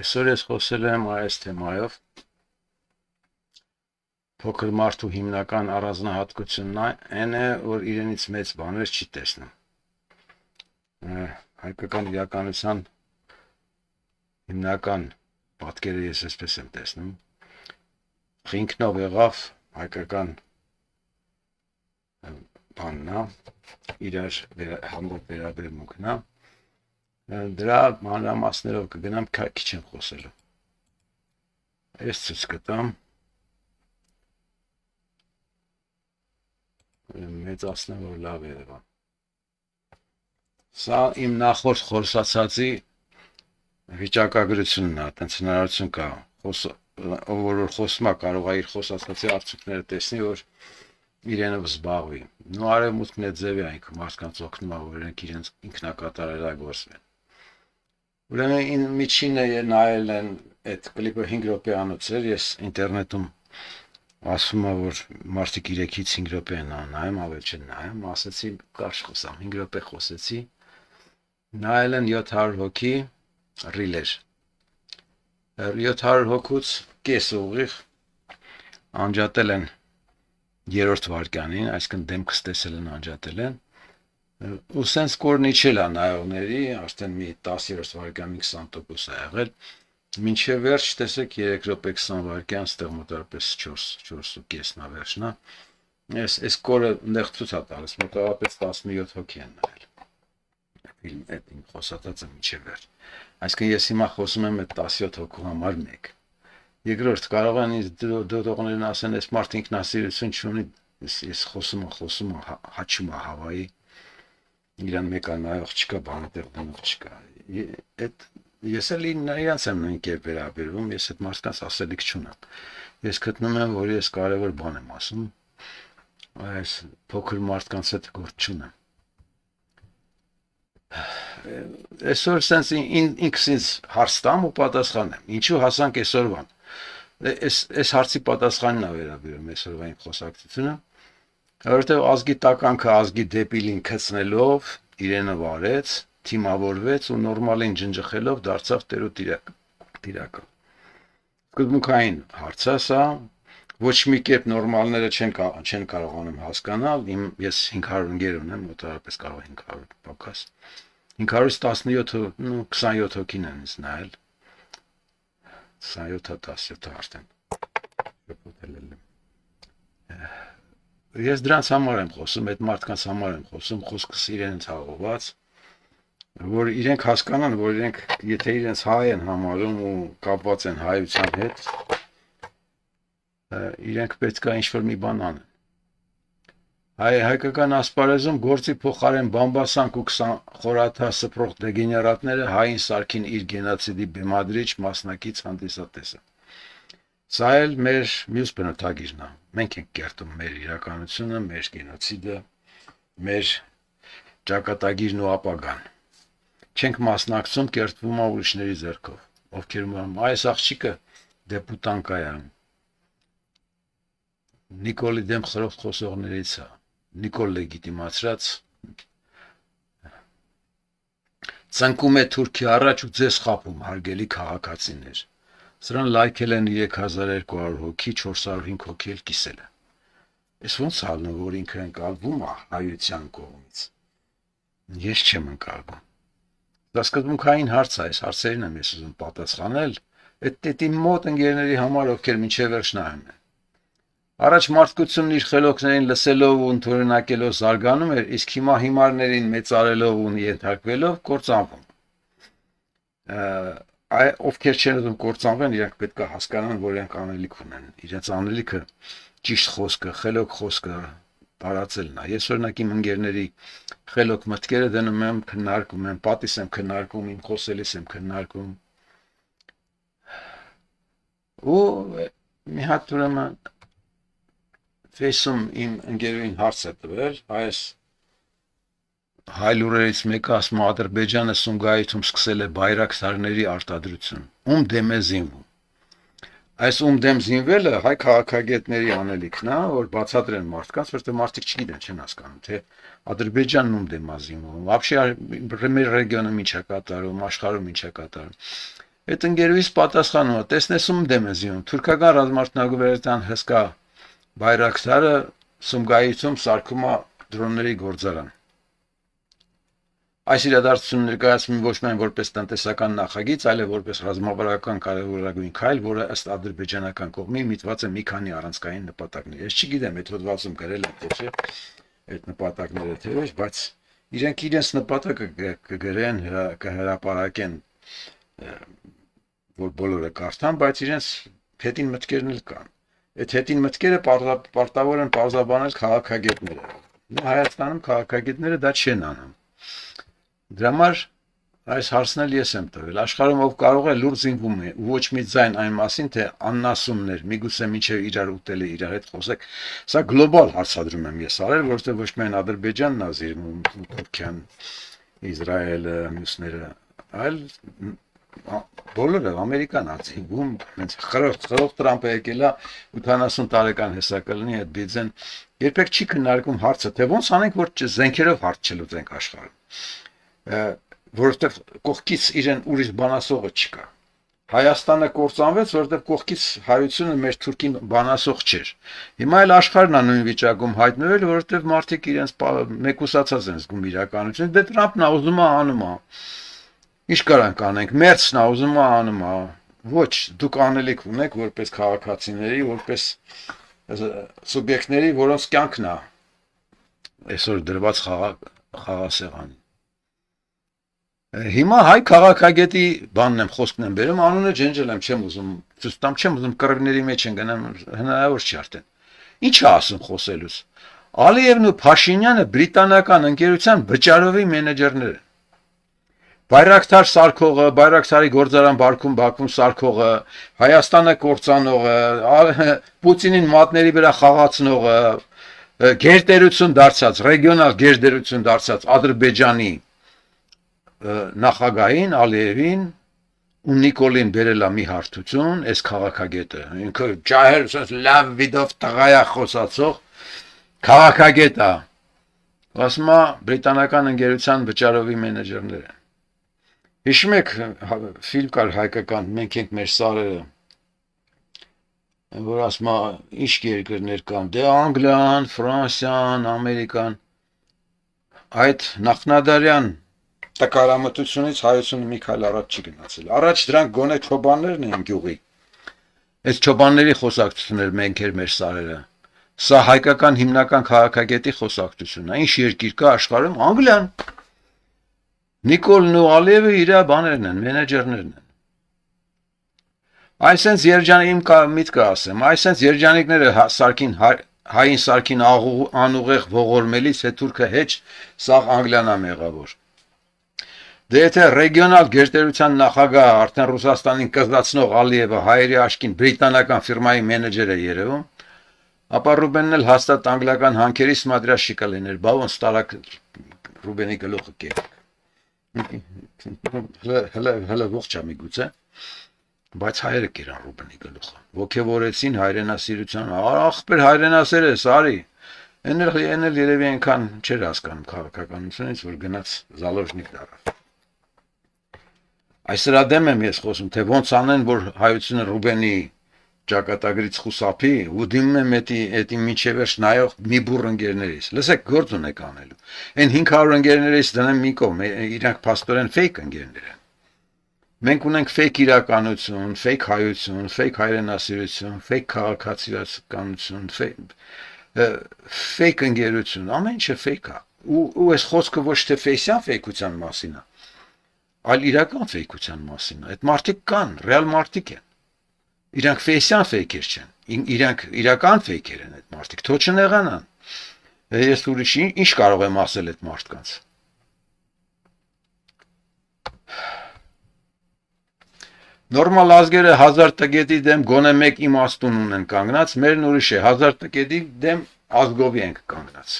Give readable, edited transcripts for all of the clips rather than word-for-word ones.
Այսօր ես խոսել եմ այս թեմայով։ Փոքր մարդու հիմնական առանձնահատկությունն այն է, որ իրենից մեծ բաներ չի տեսնում։ Հայկական իրականության հիմնական պատկերը ես այսպես եմ տեսնում։ Ինքնով եղավ հայկական բանն է, իրար հանդեպ վերաբերմունքն է։ Դրա մանրամասներով կգնամ, քիչ եմ խոսելու։ Ես ցույց կտամ մեծացնեմ, որ լավ երևա։ Սա իմ նախորդ խոսացածի վիճակագրությունն է, այտենց հնարավորություն կա, ով որ խոսում է կարող է իր խոսացածի արդյունքները տեսնի, որ իրենով զբաղվի։ Նու արևմուտքն է ձևի այն մարդկանց օգնում է, որ իրենք իրենց ինքնակատարելագործվեն։ Ուրեմն միջինը նայել են այդ կլիպը 5 րոպեանոց էր, ես ինտերնետում ասում եմ, որ մարդիկ 3-ից 5 րոպե են նայում, ավել չեն նայում, ասեցի կարճ խոսամ, 5 րոպե խոսեցի, նայել են 700 հոգի, ռիլեր, 700 հոգուց կես ուղիղ անջատել են 3-րդ վայրկյանին, այսինքն դեմքս տեսել են անջատել են, ու սենց կորնիչել է նայողների, արդեն մի 10-րդ վայրկյանի 20% է եղել, մինչև վերջ տեսեք 3 րոպե 20 վայրկյան, ստեղ մոտավորապես 4.5-ն է վերջն է, այս կորը ընդեղ ցույց է տալիս, մոտավորապես 17 հոգի են նայել, ֆիլմ այդ իմ խոսածածը մինչև վերջ, այսինքն ես հիմա խոսում եմ այդ 17 հոգու համար մեկ, երկրորդ կարող են դոտողներն ասեն, այս մարդ ինքնասիրություն չունի, ես խոսում եմ, հաչում է Հավայի, իրան մեկը նայող չկա, բանտեղ դնող չկա, ես էլ իրանց եմ նույն կերպ վերաբերվում, ես այդ մարդկանց ասելիք չունեմ, ես գտնում եմ, որ ես կարևոր բան եմ ասում, այս փոքր մարդկանց հետ գործ չունեմ, այսօր սենց ինքս ինձ հարց տամ ու պատասխանեմ, ինչու հասանք այսօրվան, այս հարցի պատասխանն է վերաբերում այսօրվա իմ խոսակցությունը, որովհետև ազգի տականքը ազգի դեպիլին քցնելով իրենը վարեց, թիմավորվեց ու նորմալին ջնջխելով դարձավ տիրակալ։ Սկզբունքային հարց է սա, ոչ մի կերպ նորմալները չեն կարողանում հասկանալ, ես 500 ընկեր ունեմ, մոտավորապես կարող 500 պակաս, 517 27 հոգին են ինձ նայել, 27-17 արդեն, ես դրանց համար եմ խոսում, այդ մարդկանց համար եմ խոսում, խոսքս իրենց հաղոված, որ իրենք հասկանան, որ իրենք, եթե իրենց հայ են համարում ու կապված են հայության հետ, իրենք պետք է ինչ-որ մի բան անեն։ Հայկական ասպարեզում գործի փոխարեն բամբասանք ու 20 խորաթա սփռող դեգեներատները հային սարքին իր գենոցիդի բեմադրիչ մասնակից հանդիսատեսը։ Սա էլ մեր մյուս բնութագիրն է, մենք ենք կերտում մեր իրականությունը, մեր գենոցիդը, մեր ճակատագիրն ու ապագան, չենք մասնակցում, կերտվում է ուրիշների ձեռքով, ովքեր այս աղջիկը դեպուտանկ է, Նիկոլի դեմ խրոխտ խոսողներից է, Նիկոլ լեգիտիմացրած, ծնկում է Թուրքի առաջ ու ձեզ խապում, հարգելի քաղաքացիներ, սրան լայքել են 3200 հոգի, 405 հոգի էլ կիսել է, ես ոնց հալնում, որ ինքը ընկալվում է հայության կողմից, ես չեմ ընկալվում, դա սկզբունքային հարց է, այս հարցերին եմ ես ուզում պատասխանել, այդ իմ մոտ ընկերների համար, ովքեր մինչև վերջ նայում են, առաջ մարդկությունն իր խելոքներին լսելով ու ընդօրինակելով զարգանում էր, իսկ հիմա հիմարներին մեծարելով ու ենթարկվելով կործանվում, ովքեր չեն ուզում կործանվեն, իրենք պետք է հասկանան, որ իրենք անելիք ունեն, իրենց անելիքը ճիշտ խոսքը, խելոք խոսքը տարածելն է, ես օրինակ իմ ընկերների խելոք մտքերը դնում եմ, քննարկում եմ, պատիս եմ քննարկում, իմ խոսելիս եմ քննարկում, ու մի հատ ուրեմն Facebook-ում իմ ընկերուհին հարց է տվել, այս հայ լուրերից մեկը ասում է Ադրբեջանը Սումգայիթում սկսել է բայրակտարների արտադրություն, ում դեմ է զինվում, այս ում դեմ զինվելը հայ քաղաքագետների անելիքն է, որ բացատրեն մարդկանց, որտեղ մարդիկ չգիտեն, չեն հասկանում, թե Ադրբեջանն ում դեմ է զինվում, вообще մեր ռեգիոնում ինչ է կատարում, աշխարհում ինչ է կատարում, Այդ ընկերուհիս պատասխանում է, տեսնես ում դեմ է զիում, թուրքական ռազմարտնագավերության հսկա բայրակտարը Սումգայիցում սարքում է դրոնների գործարան։ Այս իրադարձությունը ներկայացվում է ոչ միայն որպես տնտեսական նախագիծ, այլև որպես ռազմավարական կարևորագույն քայլ, որը ըստ ադրբեջանական կողմի միտված է մի քանի առանցքային նպատակների։ Ես չգիտեմ, այդ հոդվածում գրել են թե չէ, այդ նպատակները թե ոչ, բայց իրենք իրենց նպատակը կգրեն, կհրապարակեն, որ բոլորը կարդան, բայց իրենց հետին մտքերն էլ կան։ Այդ հետին մտքերը պարտավոր են պարզաբանել քաղաքագետները։ Հայաստանում քաղաքագետները դա չեն անում։ Դրա համար այս հարցն էլ ես եմ տվել։ Աշխարհում ով կարող է լուրջ զինվում է, ոչ մի ձայն այն մասին, թե աննասումներ, միգուցե մինչև իրար ուտել է իրար հետ խոսեք։ Սա գլոբալ հարցադրում եմ ես արել, որովհետև ոչ միայն Ադրբեջանն է զիրվում, Թուրքիան, Իսրայելը, մյուսները, այլ բոլորը Ամերիկան է զինվում, հենց խրոխտ Տրամպը եկել է 80 տարեկան հեսա կլինի այդ բիզեն, երբեք չի քննարկում հարցը, թե ոնց անենք, որ զենքերով հարց չլուծենք աշխարհում։ Որովհետև կողքից իրեն ուրիշ բանասողը չկա։ Հայաստանը կործանվեց, որովհետև կողքից հայությունը մեր թուրքին բանասող չէր։ Հիմա էլ աշխարհն է նույն վիճակում հայտնվել, որովհետև մարդիկ իրենց մեկուսացած են զգում իրականությունը։ Դե Տրամպն է ուզում է անում է։ Ինչ կարանք անենք, Մերցն է ուզում է անում է։ Ոչ, դուք անելիք ունեք որպես քաղաքացիների, որպես սուբյեկտների, որոնց կյանքն է այսօր դրված խաղասեղան։ Հիմա հայ քաղաքագետի բանն եմ խոսքն եմ բերում, անունը ջնջել եմ, չեմ ուզում, ցույց տամ, չեմ ուզում կռվների մեջ են գնամ, հնարավոր չի արդեն։ Ինչ է ասում խոսելուց։ Ալիևն ու Փաշինյանը բրիտանական ընկերության վճարովի մենեջերներ են։ Բայրակտար սարքողը, Բայրակտարի գործարան Բաքվում սարքողը, Հայաստանը կործանողը, Պուտինին մատների վրա խաղացնողը, գերտերություն դարձած, ռեգիոնալ գերտերություն դարձած Ադրբեջանի նախագահին Ալիևին ու Նիկոլին բերել է մի հարթություն, այս քաղաքագետը, ինքը ջահել sense լավ վիդով տղայա խոսացող քաղաքագետ է, ասում է բրիտանական ընկերության վճարովի մենեջերներ են։ Հիշում եք ֆիլմ կար հայկական, մենք ենք մեր սարերը, որ ասում է ինչ երկրներ կան, դե Անգլիան, Ֆրանսիան, Ամերիկան, այդ նախնադարյան տկարամտությունից հայությունը մի քայլ առաջ չի գնացել։ Առաջ դրանք գոնե չոբաններն են գյուղի։ Այս չոբանների խոսակցությունն էր մենք էր մեր սարերը։ Սա հայկական հիմնական քաղաքագետի խոսակցությունն է։ Ինչ երկիր կա աշխարհում, Անգլիան։ Նիկոլն ու Ալիևը իր բաներն են, մենեջերներն են։ Այսենց երջանիկ իմ միտքը ասեմ, այսենց երջանիկները սարքին հային սարքին անուղեղ ողորմելիս է թուրքը հեչ սաղ Անգլիան է մեղավոր։ Դե եթե ռեգիոնալ գերտերության նախագահը արդեն Ռուսաստանին կզացնող Ալիևը հայերի աշկին բրիտանական ֆիրմայի մենեջեր է երևում, ապա Ռուբենն էլ հաստատ անգլիական հանքերի սմադրաշի կլիներ, բա ոնց տարակ Ռուբենի գլուխը կերեք։ Հələ ողջ է միգուցե, բայց հայերը կերան Ռուբենի գլուխը, ոգևորեցին հայրենասիրության, ախպեր հայրենասեր ես, արի, են էլ երևի այնքան չէր հասկանում քաղաքականությունից, որ գնաց Զալոժնիկ դարավ։ Այս դրա դեմ եմ ես խոսում, թե ոնց անեն, որ հայությունը Ռուբենի ճակատագրից խուսափի ու դիմում եմ էդի միջև վերջ նայող մի բուռ ընկերներից։ Լսեք, գործ ունեք անելու։ Այն 500 ընկերներից դնեմ մի կողմ, իրանք փաստորեն ֆեյք ընկերներ են։ Մենք ունենք ֆեյք իրականություն, ֆեյք հայություն, ֆեյք հայրենասիրություն, ֆեյք քաղաքացիականություն, ֆեյք ընկերություն, ամեն ինչը ֆեյք է։ Ու այս խոսքը ոչ թե ֆեյսյան ֆեյքության մասին է, այլ իրական ֆեյքության մասին է։ Այդ մարդիկ կան, ռեալ մարդիկ են։ Իրանք ֆեյսյան ֆեյքեր չեն, իրանք իրական ֆեյքեր են այդ մարդիկ, թո չնեղանան։ Ես ուրիշ ինչ կարող եմ ասել այդ մարդկանց։ Նորմալ ազգերը 1000 տգետի դեմ գոնե մեկ իմաստուն ունեն կանգնած, մերն ուրիշ է, 1000 տգետի դեմ ազգովի ենք կանգնած։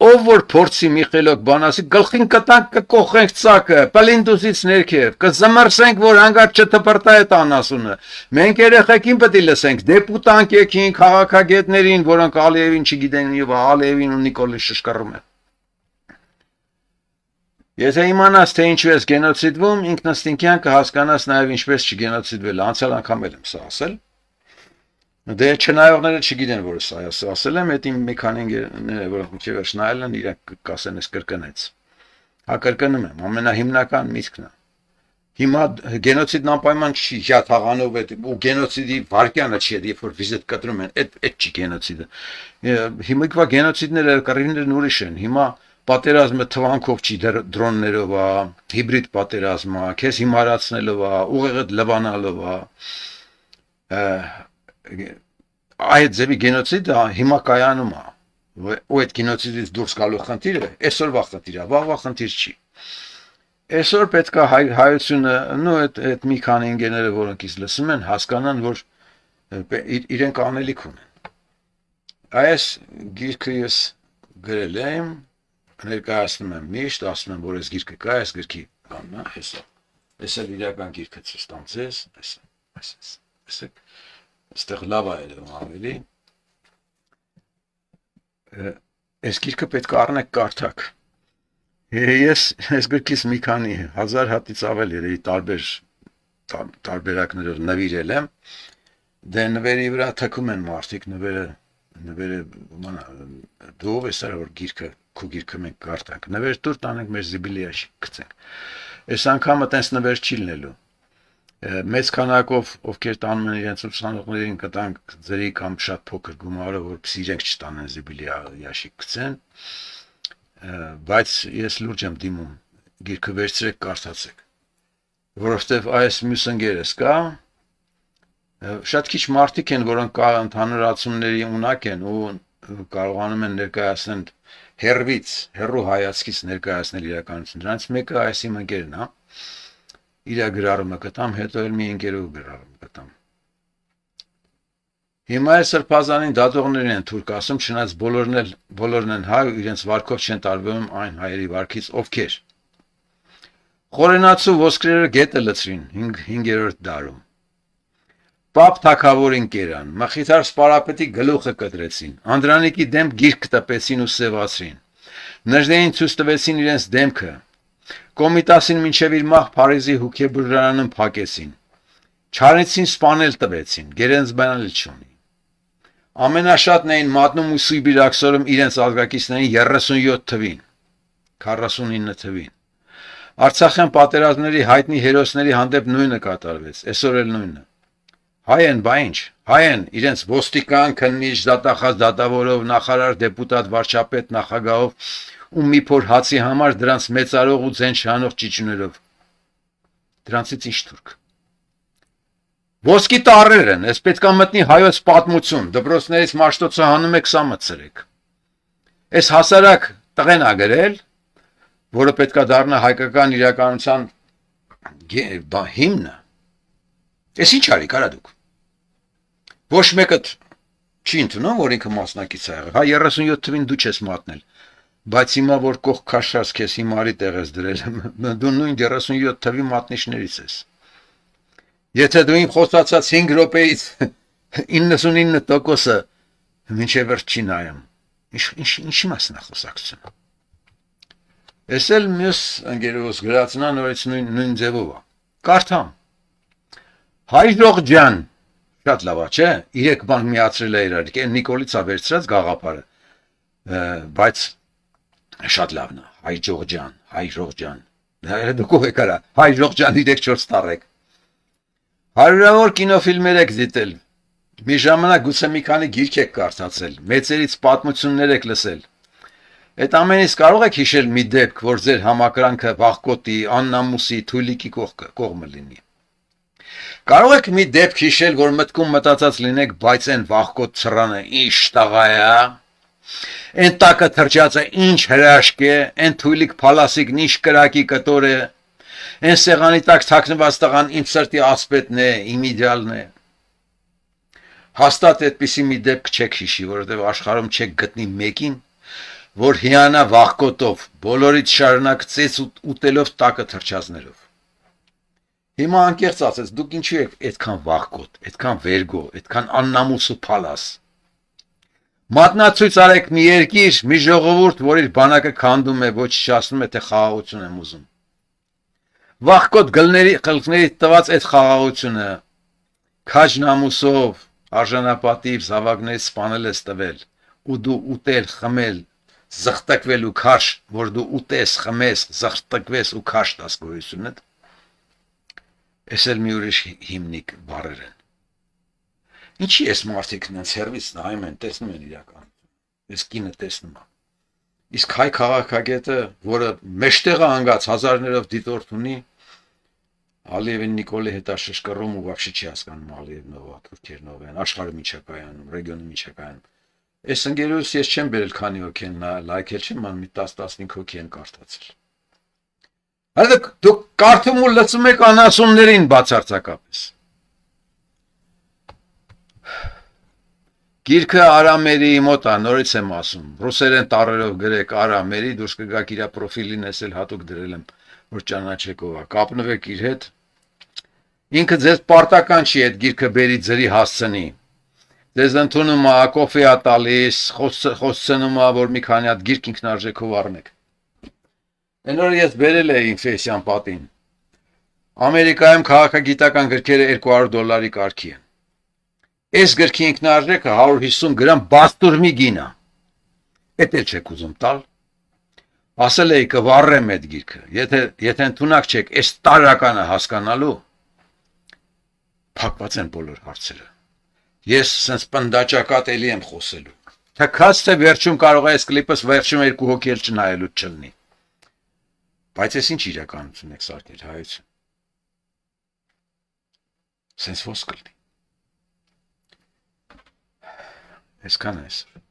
Ով որ փորձի մի խելոք բան ասի, գլխին կտանք կկոխենք ծակը, պլինդուսից ներքև, կզմրսենք, որ հանգած չթփրտա այդ անասունը։ Մենք երեխեքին պետք է լսենք, դեպուտանք եկին, քաղաքագետներին, որոնք Ալիևին չգիտեն եւ Ալիևին ու Նիկոլին շշկռում են։ Եթե իմանաս թե ինչու ես գենոցիդվում, ինքնըստինքյան կհասկանաս նաև ինչպես չգենոցիդվել, անցյալ անգամ եմ սա ասել։ Դե չնայողները չգիտեն, որ սա ասել եմ, այդ իմ մի քանի ընկերները, որոնք մինչև վերջ նայել են, իրենք կասեն, ես կրկնեց։ Հա կրկնում եմ, ամենահիմնական միտքն է։ Հիմա գենոցիդն անպայման չի հյաթաղանով է ու գենոցիդի վարկյանը չի, երբ որ վիզիտ կտրում են, այդ չի գենոցիդը։ Հիմիկվա գենոցիդները կռիվներն ուրիշ են։ Հիմա պատերազմը թվանքով չի, դրոններով է, հիբրիդ պատերազմ է, քեզ հիմարացնելով է, ուղեղդ լվանալով է։ Այդ ձևի գենոցիդը հիմա կայանում է։ Ու այդ գենոցիդից դուրս գալու խնդիրը այսօրվա խնդիր է, վաղվա խնդիր չի։ Այսօր պետք է հայությունը, նո այդ մի քանի ընկերները, որոնք ինձ լսում են, հասկանան, որ իրենք անելիք ունեն։ Այս գիրքը ես գրել եմ, ներկայացնում եմ միշտ, ասում եմ, որ այս գիրքը կա, այս գրքի բանն է, հեսա։ Այս էլ իրական գիրքը ցույց տամ ձեզ, այս այստեղ լավ է երևում ավելի։ Այս գիրքը պետք է առնեք կարդաք։ Ես այս գրքից մի քանի 1000 հատից ավել երևի տարբերակներով նվիրել եմ։ Դե նվերի վրա թքում են մարդիկ, նվերը դու ես որ գիրքը, քո գիրքը մենք կարդանք։ Նվեր դուր տանենք մեր զիբիլիաշի գցենք։ Այս անգամը տես նվեր չի լինելու։ Մեծ քանակով ովքեր տանում են իրենց ուսանողներին կտանք ձերի կամ շատ փոքր գումարը, որպեսզի իրենք չտանեն զիբիլիա ящик գցեն, բայց ես լուրջ եմ դիմում գիրքը վերցրեք կարդացեք, որովհետև այս մյուս ընկերս կա, շատ քիչ մարդիկ են, որոնք կա ընդհանուր ացումների ունակ են ու կարողանում են ներկայացնել հեռու հայացքից ներկայացնել իրականություն։ Դրանից մեկը այս իմ ընկերն է, իր գրառումը կտամ, հետո էլ մի ընկերով գրառում կտամ։ Հիմա այս սրբազանին դատողներին են թուրք ասում, չնայած բոլորն են հայ ու իրենց վարքով չեն տարբերում այն հայերի վարքից, ովքեր։ Խորենացու ոսկրերը գետը լցրին 5-րդ դարում։ Պապ թագավորին կերան, մխիթար սպարապետի գլուխը կտրեցին, Անդրանիկի դեմ գիրք տպեցին ու սևացրին, նժդեին ցույց տվեցին իրենց դեմքը, Կոմիտասին մինչև իր մահ Փարիզի հուքեբրանում փակեցին, չարեցին սպանել տվեցին, գերենց բանալ չունի։ Ամենաշատն էին մատնում ու Սիբիրաքսորում իրենց ազգակիցներին 37 թվին, 49 թվին։ Արցախյան պատերազմների հայտնի հերոսների հանդեպ նույնը կատարվեց, այսօր էլ նույնը։ Հայ են, բա ինչ, հայ են, իրենց ոստիկան, քննիչ, դատախազ, դատավորով, նախարար, դեպուտատ, վարչապետ, նախագահով ու մի փոր հացի համար դրանց մեծարող ու ձեն շանող ճիճուներով։ Դրանցից ինչ թուրք։ Ոսկի տառեր են, ես պետքա մտնի հայոց պատմություն, դպրոցներից մաշտոցը հանում եք, սա մտցրեք։ Այս հասարակ տղեն ա գրել, որը պետքա դառնա հայկական իրականության հիմնը։ Ես ինչ արի կարա դուք։ Ոչ մեկը չի ընդունում, որ ինքը մասնակից է եղել։ Հա 37 թվին դու չես մատնել։ Բայց հիմա որ կողք քաշած քեզ հիմարի տեղ ես դրել, դու նույն 37 թվի մատնիչներից ես։ Եթե դու իմ խոսացած 5 րոպեից 99%-ը մինչև վերջ չի նայում։ Ինչի մասն է խոսակցությունը։ Ես էլ մյուս ընկերոս գրածնա նորից նույն ձևով է։ Կարդամ։ Հայրող ջան, շատ լավ է, չէ՞։ 3 բան միացրել է իրար, Նիկոլից է վերցրած գաղափարը։ Բայց շատ լավն է, հայրող ջան։ Դուք ով եք արա, հայրող ջան 3-4 տառեք։ Հարյուրավոր կինոֆիլմեր եք դիտել։ Մի ժամանակ գուցե մի քանի գիրք եք կարդացել, մեծերից պատմություններ եք լսել։ Այդ ամենից կարող եք հիշել մի դեպք, որ ձեր համակրանքը վախկոտի, աննամուսի, թույլիկի կողմը լինի։ Կարող եք մի դեպք հիշել, որ մտքում մտածած լինեք, բայց այն վախկոտ ցրանը ինչ տղա է, այն տակը թրջածը ինչ հրաշք է, այն թույլիկ փալասիկն ինչ կրակի կտոր է, այն սեղանի տակ թաքնված տղան իմ սրտի ասպետն է, իմ իդեալն է։ Հաստատ այդպիսի մի դեպք չեք հիշի, որովհետև աշխարհում չեք գտնի մեկին, որ հիանա վախկոտով, բոլորից շարունակ ծեծ ուտելով տակը թրջածներով։ Հիմա անկեղծ ասած, դուք ինչու եք այդքան վախկոտ, այդքան վերգո, այդքան աննամուս ու փալաս։ Մատնացույց արեք մի երկիր, մի ժողովուրդ, որ իր բանակը քանդում է, ոչնչացնում է, թե խաղաղություն եմ ուզում։ Վախկոտ գլների տված այդ խաղաղությունը քաջ նամուսով արժանապատիվ զավակներից սպանել ես տվել, ու դու ուտել, խմել, զղտակվել ու քաշ, որ դու ուտես, խմես, զղտակվես ու քաշ տաս գոյությունդ, ես էլ մի ուրիշ հիմնիկ բառեր են։ Ինչի ես մարդիկ նենց հերվից նայում են, տեսնում են իրական, ես կինը տեսնում եմ։ Իսկ հայ քաղաքագետը, որը մեջտեղը անգած հազարներով դիտորդ ունի, Ալիևին Նիկոլի հետ աշշկռում ու вообще չի հասկանում Ալիևն ով է, թուրքերն ով են, աշխարհը միջա կայանում, ռեգիոնը միջա կայանում։ Այս ընկերոս ես չեմ բերել քանի հոգի են լայքել չեմ, ման մի 10-15 հոգի են կարդացել։ Հələ դուք կարդում ու լսում եք անասուններին բացարձակապես։ Գիրքը Արամերի մոտ է, նորից եմ ասում, ռուսերեն տառերով գրեք Արամերի, դուրս կգաք իր պրոֆիլին ես էլ հատուկ դրել եմ, որ ճանաչեք ով է, կապնվեք իր հետ։ Ինքը ձեզ պարտական չի այդ գիրքը բերի ձրի հասցնի։ Ձեզ ընդունում է, կոֆե է տալիս, խոսցնում է, որ մի քանի հատ գիրք ինքնարժեքով առնեք։ Այն օրը ես բերել էի ինֆլյացիան պատին։ Ամերիկայում քաղաքագիտական գրքերը $200 կարգի են։ Այս գրքի ինքնարժեքը 150 գրամ բաստուրմի գին է։ Էդ էլ չեք ուզում տալ։ Ասել էի կվառեմ այդ գիրքը։ Եթե ընդունակ չեք այս տարականը հասկանալու, փակված են բոլոր հարցերը։ Ես սենց պնդաճակատ էլի եմ խոսելու։ Թքած թե վերջում կարող է այս կլիպս վերջում 2 հոգի էլ չնայելու չլինի։ Բայց ես ինչ իրականություն եք սարքել հայություն։ Սենց ոսկ կլինի։ Այսքան է այսօր։